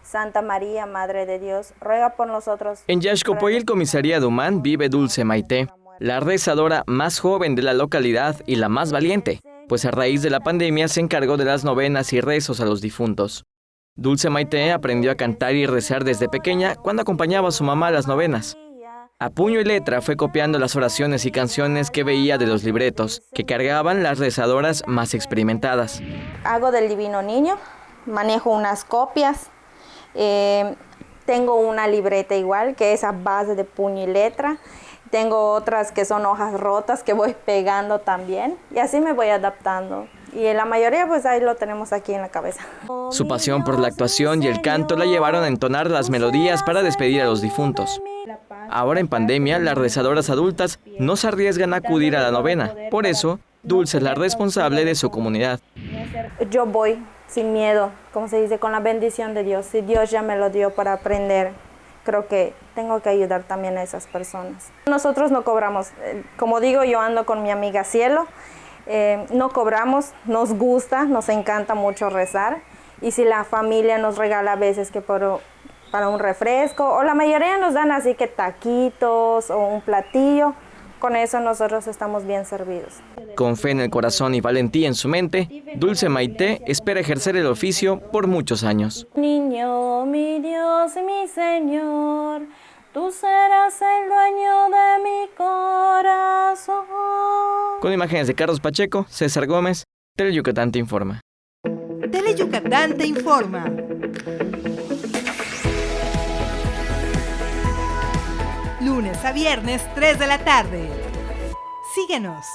Santa María, Madre de Dios, ruega por nosotros. En Yaxcopoil, comisaría de Humán, vive Dulce Maite, la rezadora más joven de la localidad y la más valiente, pues a raíz de la pandemia se encargó de las novenas y rezos a los difuntos. Dulce Maite aprendió a cantar y rezar desde pequeña cuando acompañaba a su mamá a las novenas. A puño y letra fue copiando las oraciones y canciones que veía de los libretos, que cargaban las rezadoras más experimentadas. Hago del Divino Niño, manejo unas copias, tengo una libreta igual, que es a base de puño y letra. Tengo otras que son hojas rotas que voy pegando también, y así me voy adaptando. Y la mayoría pues ahí lo tenemos aquí en la cabeza. Su pasión por la actuación y el canto la llevaron a entonar las melodías para despedir a los difuntos. Ahora en pandemia, las rezadoras adultas no se arriesgan a acudir a la novena. Por eso, Dulce es la responsable de su comunidad. Yo voy sin miedo, como se dice, con la bendición de Dios. Si Dios ya me lo dio para aprender, creo que tengo que ayudar también a esas personas. Nosotros no cobramos. Como digo, yo ando con mi amiga Cielo. No cobramos, nos gusta, nos encanta mucho rezar. Y si la familia nos regala a veces que para un refresco, o la mayoría nos dan así que taquitos o un platillo, con eso nosotros estamos bien servidos. Con fe en el corazón y valentía en su mente, Dulce Maite espera ejercer el oficio por muchos años. Niño, mi Dios y mi Señor, tú serás el dueño de mi corazón. Con imágenes de Carlos Pacheco, César Gómez, Teleyucatán te informa. Teleyucatán te informa. Lunes a viernes, 3 de la tarde. Síguenos.